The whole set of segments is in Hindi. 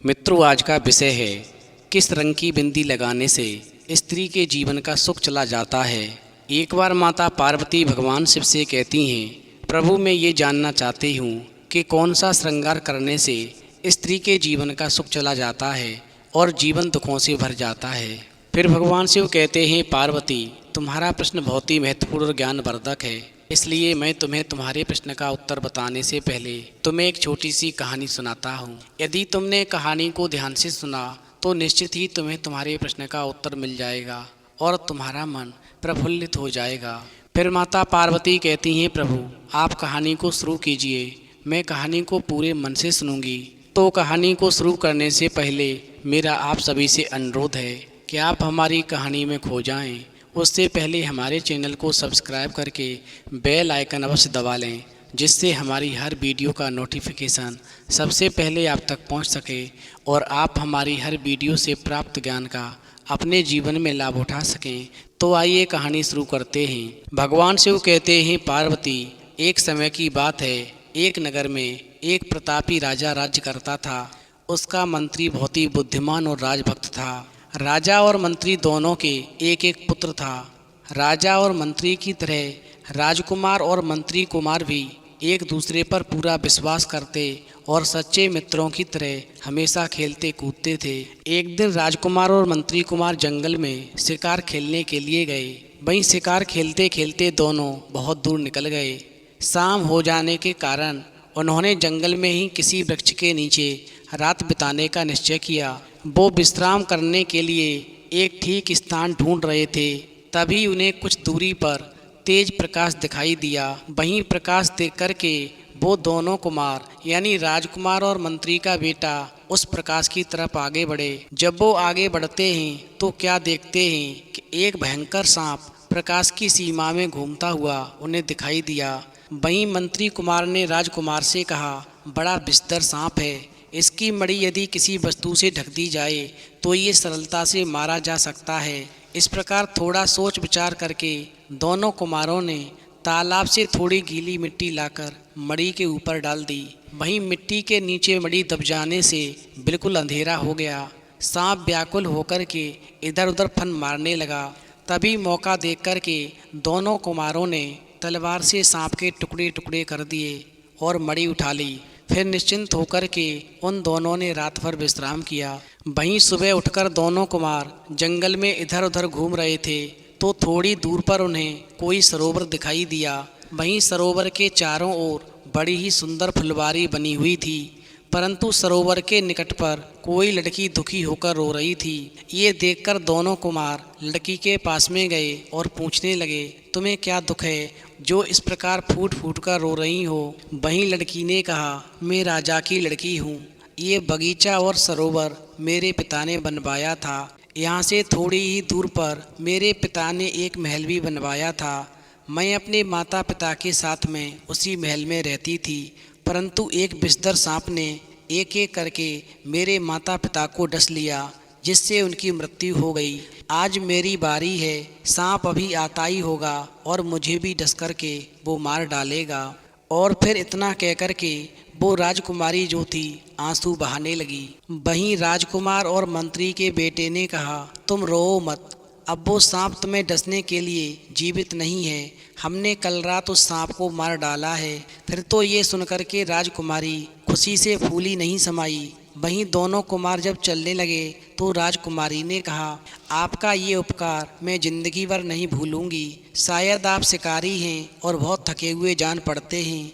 मित्रों, आज का विषय है किस रंग की बिंदी लगाने से स्त्री के जीवन का सुख चला जाता है। एक बार माता पार्वती भगवान शिव से कहती हैं, प्रभु मैं ये जानना चाहती हूँ कि कौन सा श्रृंगार करने से स्त्री के जीवन का सुख चला जाता है और जीवन दुखों से भर जाता है। फिर भगवान शिव कहते हैं, पार्वती तुम्हारा प्रश्न बहुत ही महत्वपूर्ण और ज्ञानवर्धक है, इसलिए मैं तुम्हें तुम्हारे प्रश्न का उत्तर बताने से पहले तुम्हें एक छोटी सी कहानी सुनाता हूँ। यदि तुमने कहानी को ध्यान से सुना तो निश्चित ही तुम्हें तुम्हारे प्रश्न का उत्तर मिल जाएगा और तुम्हारा मन प्रफुल्लित हो जाएगा। फिर माता पार्वती कहती हैं, प्रभु आप कहानी को शुरू कीजिए, मैं कहानी को पूरे मन से सुनूंगी। तो कहानी को शुरू करने से पहले मेरा आप सभी से अनुरोध है कि आप हमारी कहानी में खो जाएं। उससे पहले हमारे चैनल को सब्सक्राइब करके बेल आइकन अवश्य दबा लें, जिससे हमारी हर वीडियो का नोटिफिकेशन सबसे पहले आप तक पहुंच सके और आप हमारी हर वीडियो से प्राप्त ज्ञान का अपने जीवन में लाभ उठा सकें। तो आइए कहानी शुरू करते हैं। भगवान शिव कहते हैं, पार्वती एक समय की बात है, एक नगर में एक प्रतापी राजा राज्य करता था। उसका मंत्री बहुत ही बुद्धिमान और राजभक्त था। राजा और मंत्री दोनों के एक एक पुत्र था। राजा और मंत्री की तरह राजकुमार और मंत्री कुमार भी एक दूसरे पर पूरा विश्वास करते और सच्चे मित्रों की तरह हमेशा खेलते कूदते थे। एक दिन राजकुमार और मंत्री कुमार जंगल में शिकार खेलने के लिए गए। वहीं शिकार खेलते खेलते दोनों बहुत दूर निकल गए। शाम हो जाने के कारण उन्होंने जंगल में ही किसी वृक्ष के नीचे रात बिताने का निश्चय किया। वो विश्राम करने के लिए एक ठीक स्थान ढूंढ रहे थे, तभी उन्हें कुछ दूरी पर तेज प्रकाश दिखाई दिया। वहीं प्रकाश देख करके वो दोनों कुमार यानी राजकुमार और मंत्री का बेटा उस प्रकाश की तरफ आगे बढ़े। जब वो आगे बढ़ते हैं तो क्या देखते हैं कि एक भयंकर सांप प्रकाश की सीमा में घूमता हुआ उन्हें दिखाई दिया। वहीं मंत्री कुमार ने राजकुमार से कहा, बड़ा विस्तर सांप है, इसकी मड़ी यदि किसी वस्तु से ढक दी जाए तो ये सरलता से मारा जा सकता है। इस प्रकार थोड़ा सोच विचार करके दोनों कुमारों ने तालाब से थोड़ी गीली मिट्टी लाकर मड़ी के ऊपर डाल दी। वहीं मिट्टी के नीचे मड़ी दब जाने से बिल्कुल अंधेरा हो गया। सांप व्याकुल होकर के इधर उधर फन मारने लगा। तभी मौका देख कर के दोनों कुमारों ने तलवार से सांप के टुकड़े टुकड़े कर दिए और मड़ी उठा ली। फिर निश्चिंत होकर के उन दोनों ने रात भर विश्राम किया। वहीं सुबह उठकर दोनों कुमार जंगल में इधर उधर घूम रहे थे तो थोड़ी दूर पर उन्हें कोई सरोवर दिखाई दिया। वहीं सरोवर के चारों ओर बड़ी ही सुंदर फुलवारी बनी हुई थी, परंतु सरोवर के निकट पर कोई लड़की दुखी होकर रो रही थी। ये देखकर दोनों कुमार लड़की के पास में गए और पूछने लगे, तुम्हें क्या दुख है जो इस प्रकार फूट फूट कर रो रही हो? वहीं लड़की ने कहा, मैं राजा की लड़की हूँ, ये बगीचा और सरोवर मेरे पिता ने बनवाया था। यहाँ से थोड़ी ही दूर पर मेरे पिता ने एक महल भी बनवाया था। मैं अपने माता पिता के साथ में उसी महल में रहती थी, परंतु एक विषधर सांप ने एक एक करके मेरे माता पिता को डस लिया, जिससे उनकी मृत्यु हो गई। आज मेरी बारी है, सांप अभी आता ही होगा और मुझे भी डस करके वो मार डालेगा। और फिर इतना कह कर के वो राजकुमारी जो थी आंसू बहाने लगी। वहीं राजकुमार और मंत्री के बेटे ने कहा, तुम रो मत, अब वो सांप तुम्हें डसने के लिए जीवित नहीं है, हमने कल रात उस सांप को मार डाला है। फिर तो ये सुनकर के राजकुमारी खुशी से फूली नहीं समाई। वहीं दोनों कुमार जब चलने लगे तो राजकुमारी ने कहा, आपका ये उपकार मैं जिंदगी भर नहीं भूलूंगी। शायद आप शिकारी हैं और बहुत थके हुए जान पड़ते हैं।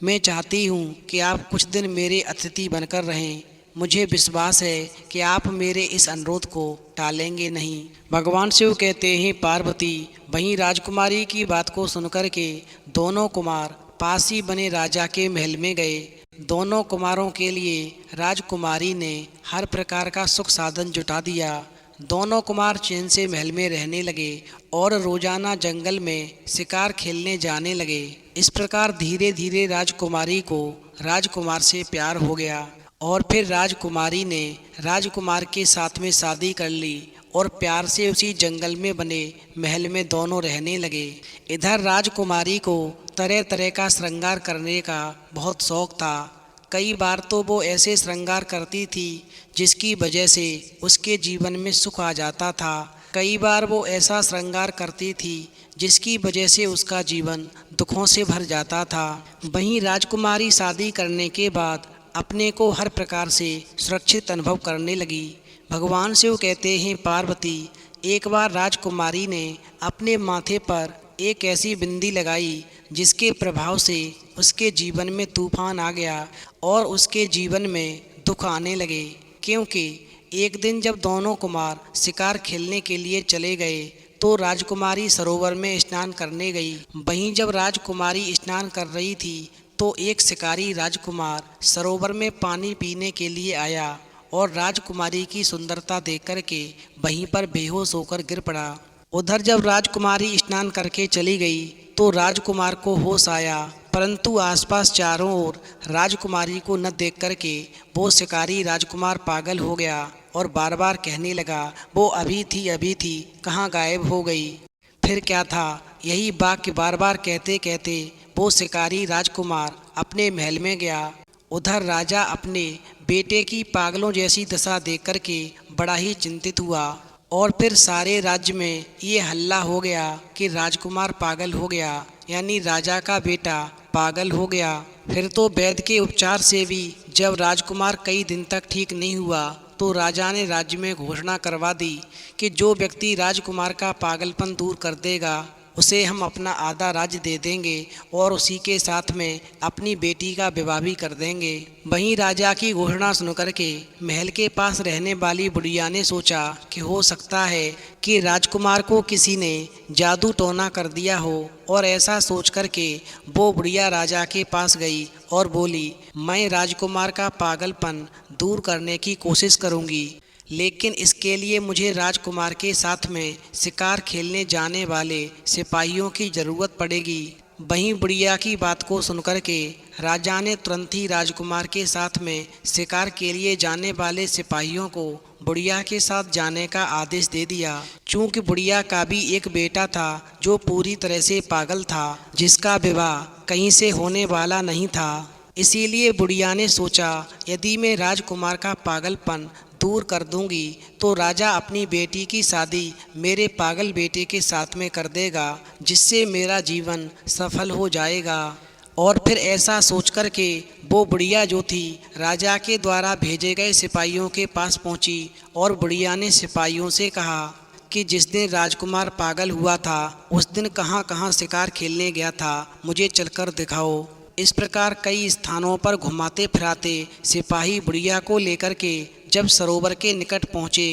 मैं चाहती हूँ कि आप कुछ दिन मेरे अतिथि बनकर रहें। मुझे विश्वास है कि आप मेरे इस अनुरोध को टालेंगे नहीं। भगवान शिव कहते हैं, पार्वती वहीं राजकुमारी की बात को सुनकर के दोनों कुमार पास ही बने राजा के महल में गए। दोनों कुमारों के लिए राजकुमारी ने हर प्रकार का सुख साधन जुटा दिया। दोनों कुमार चैन से महल में रहने लगे और रोजाना जंगल में शिकार खेलने जाने लगे। इस प्रकार धीरे धीरे राजकुमारी को राजकुमार से प्यार हो गया और फिर राजकुमारी ने राजकुमार के साथ में शादी कर ली और प्यार से उसी जंगल में बने महल में दोनों रहने लगे। इधर राजकुमारी को तरह तरह का श्रृंगार करने का बहुत शौक था। कई बार तो वो ऐसे श्रृंगार करती थी जिसकी वजह से उसके जीवन में सुख आ जाता था। कई बार वो ऐसा श्रृंगार करती थी जिसकी वजह से उसका जीवन दुखों से भर जाता था। वहीं राजकुमारी शादी करने के बाद अपने को हर प्रकार से सुरक्षित अनुभव करने लगी। भगवान शिव कहते हैं, पार्वती, एक बार राजकुमारी ने अपने माथे पर एक ऐसी बिंदी लगाई जिसके प्रभाव से उसके जीवन में तूफान आ गया और उसके जीवन में दुख आने लगे। क्योंकि एक दिन जब दोनों कुमार शिकार खेलने के लिए चले गए तो राजकुमारी सरोवर में स्नान करने गई। वहीं जब राजकुमारी स्नान कर रही थी तो एक शिकारी राजकुमार सरोवर में पानी पीने के लिए आया और राजकुमारी की सुंदरता देख कर के वहीं पर बेहोश होकर गिर पड़ा। उधर जब राजकुमारी स्नान करके चली गई तो राजकुमार को होश आया, परंतु आसपास चारों ओर राजकुमारी को न देख करके वो शिकारी राजकुमार पागल हो गया और बार बार कहने लगा, वो अभी थी, कहाँ गायब हो गई। फिर क्या था, यही वाक्य बार बार कहते कहते वो शिकारी राजकुमार अपने महल में गया। उधर राजा अपने बेटे की पागलों जैसी दशा देख करके बड़ा ही चिंतित हुआ और फिर सारे राज्य में ये हल्ला हो गया कि राजकुमार पागल हो गया, यानी राजा का बेटा पागल हो गया। फिर तो वैद्य के उपचार से भी जब राजकुमार कई दिन तक ठीक नहीं हुआ तो राजा ने राज्य में घोषणा करवा दी कि जो व्यक्ति राजकुमार का पागलपन दूर कर देगा उसे हम अपना आधा राज्य दे देंगे और उसी के साथ में अपनी बेटी का विवाह भी कर देंगे। वहीं राजा की घोषणा सुनकर के महल के पास रहने वाली बुढ़िया ने सोचा कि हो सकता है कि राजकुमार को किसी ने जादू टोना कर दिया हो, और ऐसा सोच कर के वो बुढ़िया राजा के पास गई और बोली, मैं राजकुमार का पागलपन दूर करने की कोशिश करूँगी, लेकिन इसके लिए मुझे राजकुमार के साथ में शिकार खेलने जाने वाले सिपाहियों की ज़रूरत पड़ेगी। वहीं बुढ़िया की बात को सुनकर के राजा ने तुरंत ही राजकुमार के साथ में शिकार के लिए जाने वाले सिपाहियों को बुढ़िया के साथ जाने का आदेश दे दिया। चूँकि बुढ़िया का भी एक बेटा था जो पूरी तरह से पागल था, जिसका विवाह कहीं से होने वाला नहीं था। इसीलिए बुढ़िया ने सोचा, यदि मैं राजकुमार का पागलपन दूर कर दूंगी तो राजा अपनी बेटी की शादी मेरे पागल बेटे के साथ में कर देगा, जिससे मेरा जीवन सफल हो जाएगा। और फिर ऐसा सोच कर के वो बुढ़िया जो थी राजा के द्वारा भेजे गए सिपाहियों के पास पहुंची और बुढ़िया ने सिपाहियों से कहा कि जिस दिन राजकुमार पागल हुआ था उस दिन कहाँ कहाँ शिकार खेलने गया था, मुझे चलकर दिखाओ। इस प्रकार कई स्थानों पर घुमाते फिराते सिपाही बुढ़िया को लेकर के जब सरोवर के निकट पहुँचे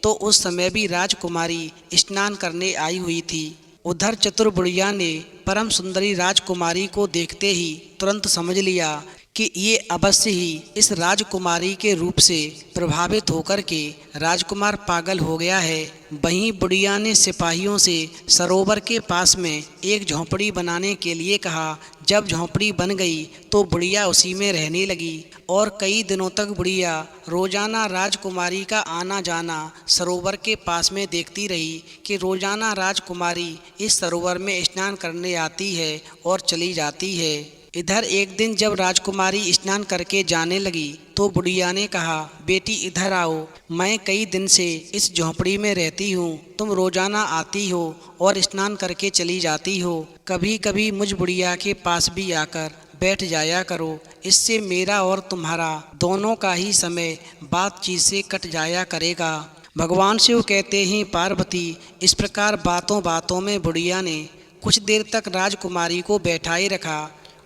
तो उस समय भी राजकुमारी स्नान करने आई हुई थी। उधर चतुर बुढ़िया ने परम सुंदरी राजकुमारी को देखते ही तुरंत समझ लिया कि ये अवश्य ही इस राजकुमारी के रूप से प्रभावित होकर के राजकुमार पागल हो गया है। वहीं बुढ़िया ने सिपाहियों से सरोवर के पास में एक झोंपड़ी बनाने के लिए कहा। जब झोंपड़ी बन गई तो बुढ़िया उसी में रहने लगी और कई दिनों तक बुढ़िया रोजाना राजकुमारी का आना जाना सरोवर के पास में देखती रही कि रोजाना राजकुमारी इस सरोवर में स्नान करने आती है और चली जाती है। इधर एक दिन जब राजकुमारी स्नान करके जाने लगी तो बुढ़िया ने कहा, बेटी इधर आओ, मैं कई दिन से इस झोंपड़ी में रहती हूँ, तुम रोजाना आती हो और स्नान करके चली जाती हो, कभी कभी मुझ बुढ़िया के पास भी आकर बैठ जाया करो, इससे मेरा और तुम्हारा दोनों का ही समय बातचीत से कट जाया करेगा। भगवान शिव कहते हैं, पार्वती, इस प्रकार बातों बातों में बुढ़िया ने कुछ देर तक राजकुमारी को बैठाए रखा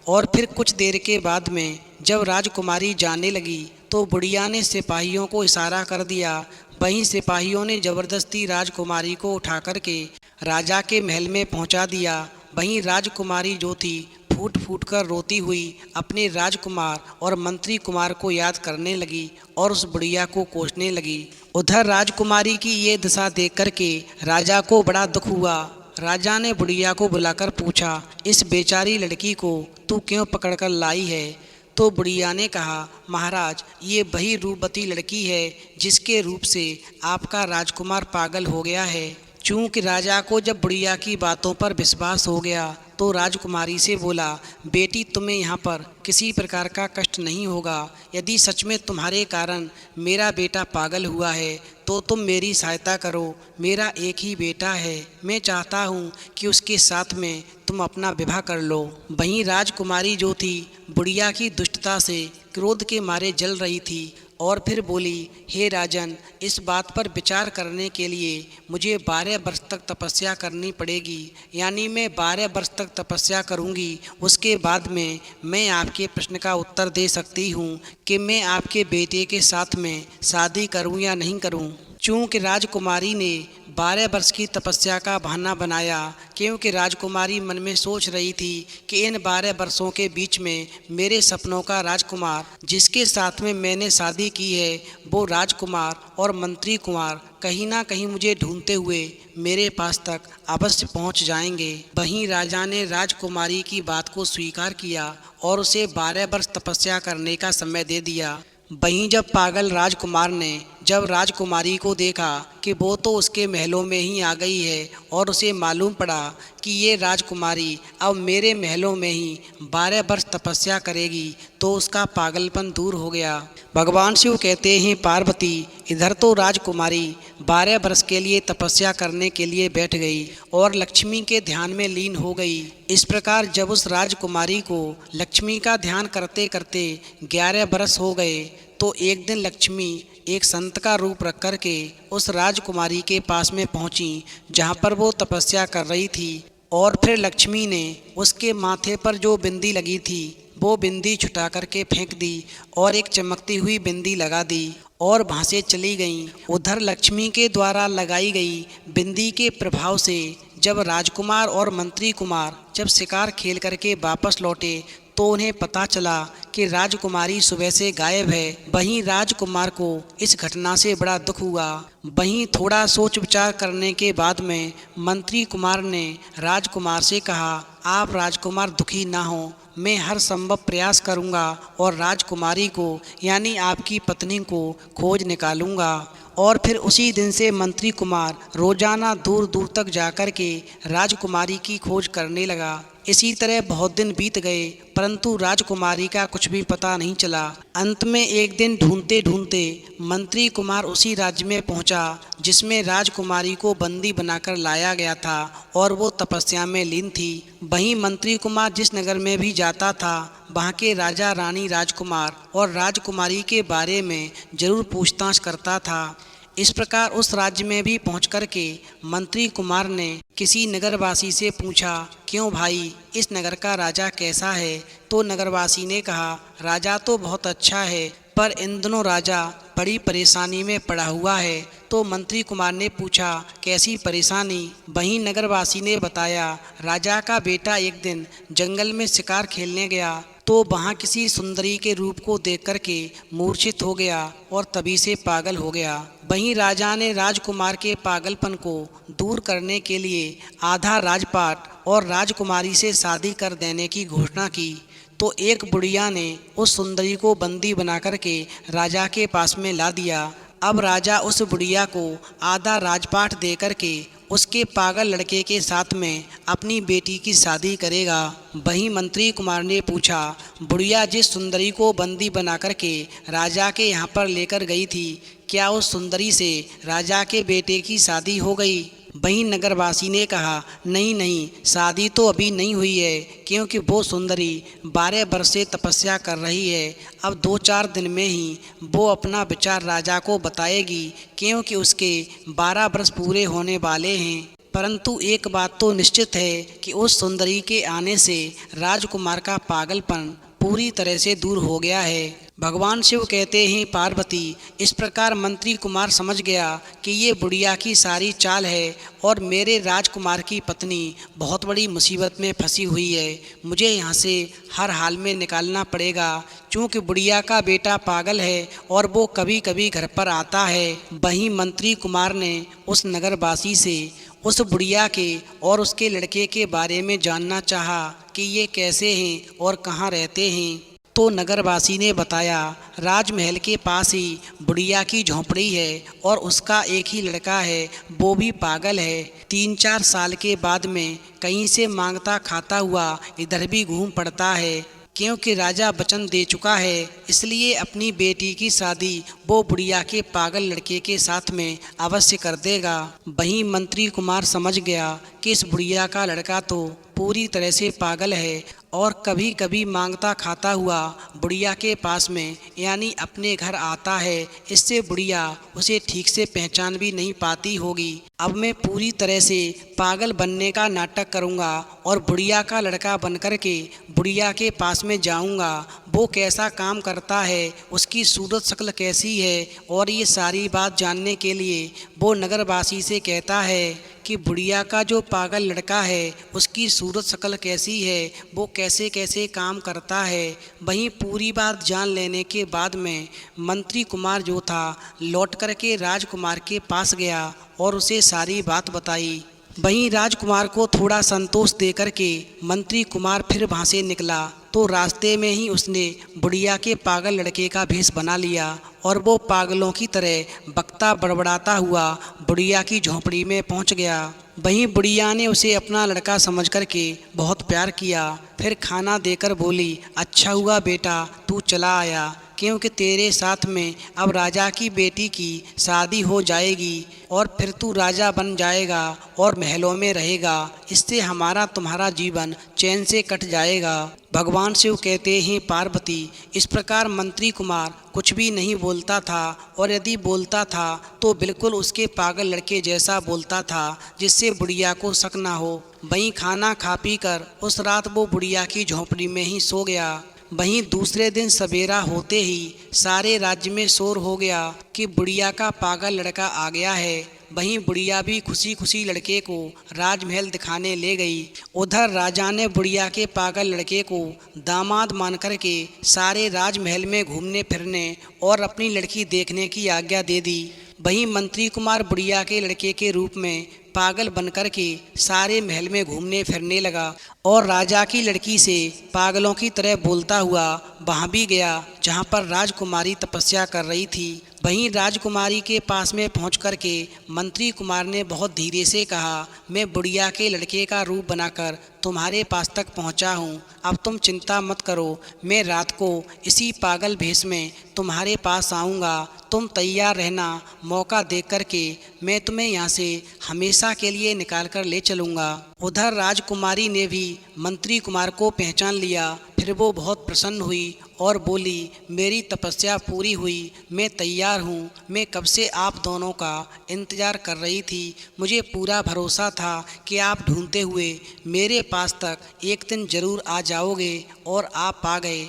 और फिर कुछ देर के बाद में जब राजकुमारी जाने लगी तो बुढ़िया ने सिपाहियों को इशारा कर दिया। वहीं सिपाहियों ने ज़बरदस्ती राजकुमारी को उठा करके राजा के महल में पहुंचा दिया। वहीं राजकुमारी जो थी फूट फूट कर रोती हुई अपने राजकुमार और मंत्री कुमार को याद करने लगी और उस बुढ़िया को कोसने लगी। उधर राजकुमारी की ये दशा देख करके राजा को बड़ा दुख हुआ। राजा ने बुढ़िया को बुलाकर पूछा, इस बेचारी लड़की को तू क्यों पकड़कर लाई है? तो बुढ़िया ने कहा, महाराज, ये वही रूपवती लड़की है जिसके रूप से आपका राजकुमार पागल हो गया है। चूँकि राजा को जब बुढ़िया की बातों पर विश्वास हो गया तो राजकुमारी से बोला, बेटी तुम्हें यहाँ पर किसी प्रकार का कष्ट नहीं होगा। यदि सच में तुम्हारे कारण मेरा बेटा पागल हुआ है तो तुम मेरी सहायता करो। मेरा एक ही बेटा है, मैं चाहता हूँ कि उसके साथ में तुम अपना विवाह कर लो। वहीं राजकुमारी जो थी बुढ़िया की दुष्टता से क्रोध के मारे जल रही थी और फिर बोली, हे राजन, इस बात पर विचार करने के लिए मुझे 12 वर्ष तक तपस्या करनी पड़ेगी। यानी मैं 12 वर्ष तक तपस्या करूंगी, उसके बाद में मैं आपके प्रश्न का उत्तर दे सकती हूँ कि मैं आपके बेटे के साथ में शादी करूँ या नहीं करूँ। चूँकि राजकुमारी ने 12 वर्ष की तपस्या का बहाना बनाया, क्योंकि राजकुमारी मन में सोच रही थी कि इन 12 वर्षों के बीच में मेरे सपनों का राजकुमार जिसके साथ में मैंने शादी की है वो राजकुमार और मंत्री कुमार कहीं ना कहीं मुझे ढूंढते हुए मेरे पास तक अवश्य पहुंच जाएंगे। वहीं राजा ने राजकुमारी की बात को स्वीकार किया और उसे 12 वर्ष तपस्या करने का समय दे दिया। वहीं जब पागल राजकुमार ने जब राजकुमारी को देखा कि वो तो उसके महलों में ही आ गई है और उसे मालूम पड़ा कि ये राजकुमारी अब मेरे महलों में ही 12 वर्ष तपस्या करेगी, तो उसका पागलपन दूर हो गया। भगवान शिव कहते हैं, पार्वती, इधर तो राजकुमारी 12 वर्ष के लिए तपस्या करने के लिए बैठ गई और लक्ष्मी के ध्यान में लीन हो गई। इस प्रकार जब उस राजकुमारी को लक्ष्मी का ध्यान करते करते 11 वर्ष हो गए तो एक दिन लक्ष्मी एक संत का रूप रख कर के उस राजकुमारी के पास में पहुंची जहां पर वो तपस्या कर रही थी। और फिर लक्ष्मी ने उसके माथे पर जो बिंदी लगी थी वो बिंदी छुटा करके फेंक दी और एक चमकती हुई बिंदी लगा दी और वहाँ से चली गईं। उधर लक्ष्मी के द्वारा लगाई गई बिंदी के प्रभाव से जब राजकुमार और मंत्री कुमार जब शिकार खेल करके वापस लौटे तो उन्हें पता चला कि राजकुमारी सुबह से गायब है। वहीं राजकुमार को इस घटना से बड़ा दुख हुआ। वहीं थोड़ा सोच विचार करने के बाद में मंत्री कुमार ने राजकुमार से कहा, आप राजकुमार दुखी ना हो, मैं हर संभव प्रयास करूंगा और राजकुमारी को यानी आपकी पत्नी को खोज निकालूंगा। और फिर उसी दिन से मंत्री कुमार रोजाना दूर दूर तक जाकर के राजकुमारी की खोज करने लगा। इसी तरह बहुत दिन बीत गए परंतु राजकुमारी का कुछ भी पता नहीं चला। अंत में एक दिन ढूंढते ढूंढते मंत्री कुमार उसी राज्य में पहुंचा जिसमें राजकुमारी को बंदी बनाकर लाया गया था और वो तपस्या में लीन थी। वहीं मंत्री कुमार जिस नगर में भी जाता था वहाँ के राजा रानी राजकुमार और राजकुमारी के बारे में जरूर पूछताछ करता था। इस प्रकार उस राज्य में भी पहुँच कर के मंत्री कुमार ने किसी नगरवासी से पूछा, क्यों भाई, इस नगर का राजा कैसा है? तो नगरवासी ने कहा, राजा तो बहुत अच्छा है पर इन दिनों राजा बड़ी परेशानी में पड़ा हुआ है। तो मंत्री कुमार ने पूछा, कैसी परेशानी? वहीं नगरवासी ने बताया, राजा का बेटा एक दिन जंगल में शिकार खेलने गया तो वहाँ किसी सुंदरी के रूप को देख कर के मूर्छित हो गया और तभी से पागल हो गया। वहीं राजा ने राजकुमार के पागलपन को दूर करने के लिए आधा राजपाट और राजकुमारी से शादी कर देने की घोषणा की। तो एक बुढ़िया ने उस सुंदरी को बंदी बना कर के राजा के पास में ला दिया। अब राजा उस बुढ़िया को आधा राजपाट दे कर के उसके पागल लड़के के साथ में अपनी बेटी की शादी करेगा। वहीं मंत्री कुमार ने पूछा, बुढ़िया जिस सुंदरी को बंदी बना कर के राजा के यहाँ पर लेकर गई थी, क्या उस सुंदरी से राजा के बेटे की शादी हो गई? वहीं नगरवासी ने कहा, नहीं नहीं, शादी तो अभी नहीं हुई है क्योंकि वो सुंदरी 12 वर्ष से तपस्या कर रही है। अब 2-4 दिन में ही वो अपना विचार राजा को बताएगी क्योंकि उसके 12 वर्ष पूरे होने वाले हैं। परंतु एक बात तो निश्चित है कि उस सुंदरी के आने से राजकुमार का पागलपन पूरी तरह से दूर हो गया है। भगवान शिव कहते हैं, पार्वती, इस प्रकार मंत्री कुमार समझ गया कि ये बुढ़िया की सारी चाल है और मेरे राजकुमार की पत्नी बहुत बड़ी मुसीबत में फंसी हुई है। मुझे यहाँ से हर हाल में निकालना पड़ेगा क्योंकि बुढ़िया का बेटा पागल है और वो कभी कभी घर पर आता है। वहीं मंत्री कुमार ने उस नगरवासी से उस बुढ़िया के और उसके लड़के के बारे में जानना चाहा कि ये कैसे हैं और कहाँ रहते हैं। तो नगरवासी ने बताया, राजमहल के पास ही बुढ़िया की झोंपड़ी है और उसका एक ही लड़का है, वो भी पागल है। 3-4 साल के बाद में कहीं से मांगता खाता हुआ इधर भी घूम पड़ता है। क्योंकि राजा वचन दे चुका है, इसलिए अपनी बेटी की शादी वो बुढ़िया के पागल लड़के के साथ में अवश्य कर देगा। वहीं मंत्री कुमार समझ गया कि इस बुढ़िया का लड़का तो पूरी तरह से पागल है और कभी कभी मांगता खाता हुआ बुढ़िया के पास में यानी अपने घर आता है। इससे बुढ़िया उसे ठीक से पहचान भी नहीं पाती होगी। अब मैं पूरी तरह से पागल बनने का नाटक करूँगा और बुढ़िया का लड़का बनकर के बुढ़िया के पास में जाऊँगा। वो कैसा काम करता है, उसकी सूरत शक्ल कैसी है, और ये सारी बात जानने के लिए वो नगरवासी से कहता है कि बुढ़िया का जो पागल लड़का है उसकी सूरत शक्ल कैसी है, वो कैसे कैसे काम करता है। वहीं पूरी बात जान लेने के बाद में मंत्री कुमार जो था लौट कर के राजकुमार के पास गया और उसे सारी बात बताई। वहीं राजकुमार को थोड़ा संतोष देकर के मंत्री कुमार फिर वहाँ से निकला तो रास्ते में ही उसने बुढ़िया के पागल लड़के का भेष बना लिया और वो पागलों की तरह बकता बड़बड़ाता हुआ बुढ़िया की झोंपड़ी में पहुंच गया। वहीं बुढ़िया ने उसे अपना लड़का समझ कर के बहुत प्यार किया। फिर खाना देकर बोली, अच्छा हुआ बेटा तू चला आया, क्योंकि तेरे साथ में अब राजा की बेटी की शादी हो जाएगी और फिर तू राजा बन जाएगा और महलों में रहेगा। इससे हमारा तुम्हारा जीवन चैन से कट जाएगा। भगवान शिव कहते हैं, पार्वती, इस प्रकार मंत्री कुमार कुछ भी नहीं बोलता था और यदि बोलता था तो बिल्कुल उसके पागल लड़के जैसा बोलता था, जिससे बुढ़िया को शक ना हो। वहीं खाना खा पी कर उस रात वो बुढ़िया की झोंपड़ी में ही सो गया। वहीं दूसरे दिन सवेरा होते ही सारे राज्य में शोर हो गया कि बुढ़िया का पागल लड़का आ गया है। वहीं बुढ़िया भी खुशी खुशी लड़के को राजमहल दिखाने ले गई। उधर राजा ने बुढ़िया के पागल लड़के को दामाद मान कर के सारे राजमहल में घूमने फिरने और अपनी लड़की देखने की आज्ञा दे दी। वहीं मंत्री कुमार बुढ़िया के लड़के के रूप में पागल बनकर के सारे महल में घूमने फिरने लगा और राजा की लड़की से पागलों की तरह बोलता हुआ वहाँ भी गया जहाँ पर राजकुमारी तपस्या कर रही थी। वहीं राजकुमारी के पास में पहुँच कर के मंत्री कुमार ने बहुत धीरे से कहा, मैं बुढ़िया के लड़के का रूप बनाकर तुम्हारे पास तक पहुँचा हूँ। अब तुम चिंता मत करो, मैं रात को इसी पागल भेष में तुम्हारे पास आऊँगा। तुम तैयार रहना, मौका देख कर के मैं तुम्हें यहाँ से हमेशा के लिए निकाल कर ले चलूँगा। उधर राजकुमारी ने भी मंत्री कुमार को पहचान लिया। फिर वो बहुत प्रसन्न हुई और बोली, मेरी तपस्या पूरी हुई, मैं तैयार हूँ। मैं कब से आप दोनों का इंतज़ार कर रही थी। मुझे पूरा भरोसा था कि आप ढूंढते हुए मेरे पास तक एक दिन ज़रूर आ जाओगे और आप आ गए।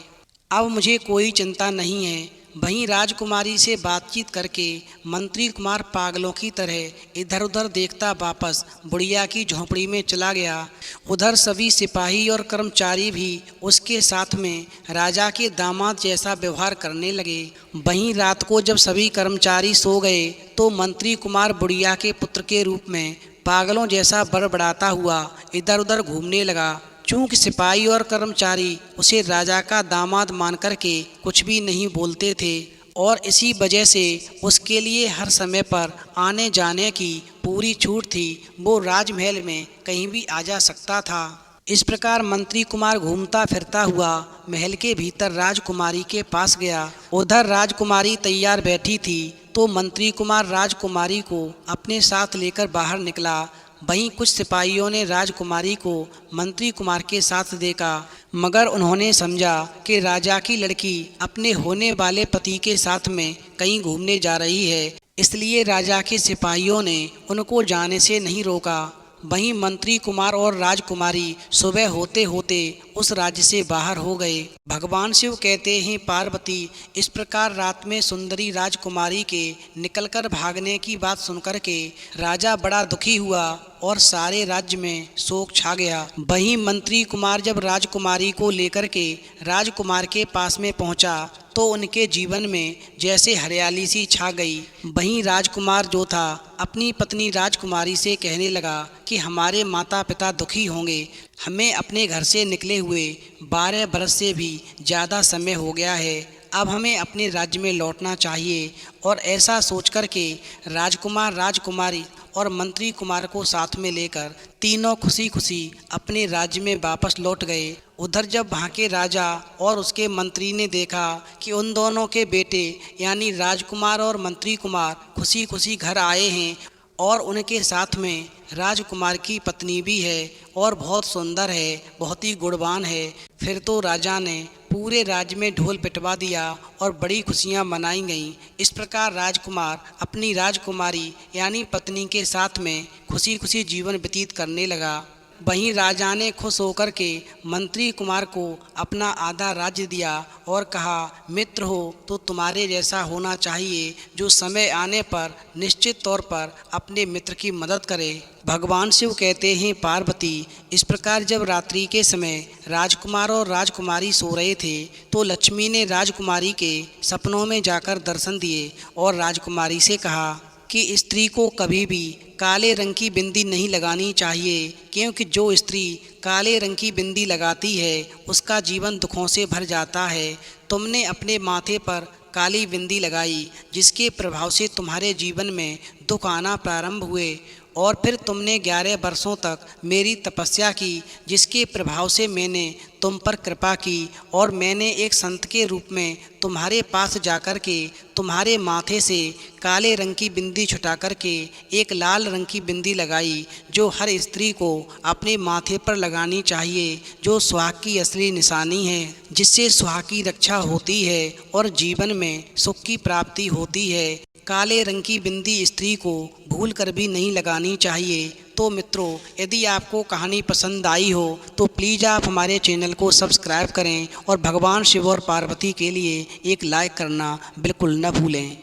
अब मुझे कोई चिंता नहीं है। वहीं राजकुमारी से बातचीत करके मंत्री कुमार पागलों की तरह इधर उधर देखता वापस बुढ़िया की झोंपड़ी में चला गया। उधर सभी सिपाही और कर्मचारी भी उसके साथ में राजा के दामाद जैसा व्यवहार करने लगे। वहीं रात को जब सभी कर्मचारी सो गए तो मंत्री कुमार बुढ़िया के पुत्र के रूप में पागलों जैसा बड़बड़ाता हुआ इधर उधर घूमने लगा। चूँकि सिपाही और कर्मचारी उसे राजा का दामाद मान कर के कुछ भी नहीं बोलते थे और इसी वजह से उसके लिए हर समय पर आने जाने की पूरी छूट थी। वो राजमहल में कहीं भी आ जा सकता था। इस प्रकार मंत्री कुमार घूमता फिरता हुआ महल के भीतर राजकुमारी के पास गया। उधर राजकुमारी तैयार बैठी थी तो मंत्री कुमार राजकुमारी को अपने साथ लेकर बाहर निकला। वहीं कुछ सिपाहियों ने राजकुमारी को मंत्री कुमार के साथ देखा, मगर उन्होंने समझा कि राजा की लड़की अपने होने वाले पति के साथ में कहीं घूमने जा रही है, इसलिए राजा के सिपाहियों ने उनको जाने से नहीं रोका। वहीं मंत्री कुमार और राजकुमारी सुबह होते होते उस राज्य से बाहर हो गए। भगवान शिव कहते हैं, पार्वती, इस प्रकार रात में सुंदरी राजकुमारी के निकलकर भागने की बात सुनकर के राजा बड़ा दुखी हुआ और सारे राज्य में शोक छा गया। वहीं मंत्री कुमार जब राजकुमारी को लेकर के राजकुमार के पास में पहुंचा तो उनके जीवन में जैसे हरियाली सी छा गई। वहीं राजकुमार जो था अपनी पत्नी राजकुमारी से कहने लगा कि हमारे माता पिता दुखी होंगे, हमें अपने घर से निकले हुए 12 बरस से भी ज़्यादा समय हो गया है, अब हमें अपने राज्य में लौटना चाहिए। और ऐसा सोचकर के राजकुमार राजकुमारी और मंत्री कुमार को साथ में लेकर तीनों खुशी खुशी अपने राज्य में वापस लौट गए। उधर जब वहाँ के राजा और उसके मंत्री ने देखा कि उन दोनों के बेटे यानी राजकुमार और मंत्री कुमार खुशी खुशी घर आए हैं और उनके साथ में राजकुमार की पत्नी भी है और बहुत सुंदर है, बहुत ही गुणवान है, फिर तो राजा ने पूरे राज्य में ढोल पिटवा दिया और बड़ी खुशियां मनाई गईं। इस प्रकार राजकुमार अपनी राजकुमारी यानी पत्नी के साथ में खुशी खुशी जीवन व्यतीत करने लगा। वहीं राजा ने खुश होकर के मंत्री कुमार को अपना आधा राज्य दिया और कहा, मित्र हो तो तुम्हारे जैसा होना चाहिए जो समय आने पर निश्चित तौर पर अपने मित्र की मदद करे। भगवान शिव कहते हैं, पार्वती, इस प्रकार जब रात्रि के समय राजकुमार और राजकुमारी सो रहे थे तो लक्ष्मी ने राजकुमारी के सपनों में जाकर दर्शन दिए और राजकुमारी से कहा कि स्त्री को कभी भी काले रंग की बिंदी नहीं लगानी चाहिए, क्योंकि जो स्त्री काले रंग की बिंदी लगाती है उसका जीवन दुखों से भर जाता है। तुमने अपने माथे पर काली बिंदी लगाई जिसके प्रभाव से तुम्हारे जीवन में दुख आना प्रारंभ हुए और फिर तुमने 11 वर्षों तक मेरी तपस्या की जिसके प्रभाव से मैंने तुम पर कृपा की और मैंने एक संत के रूप में तुम्हारे पास जाकर के तुम्हारे माथे से काले रंग की बिंदी छुटा कर के एक लाल रंग की बिंदी लगाई जो हर स्त्री को अपने माथे पर लगानी चाहिए, जो सुहाग की असली निशानी है, जिससे सुहाग की रक्षा होती है और जीवन में सुख की प्राप्ति होती है। काले रंग की बिंदी स्त्री को भूल कर भी नहीं लगानी चाहिए। तो मित्रों, यदि आपको कहानी पसंद आई हो तो प्लीज़ आप हमारे चैनल को सब्सक्राइब करें और भगवान शिव और पार्वती के लिए एक लाइक करना बिल्कुल न भूलें।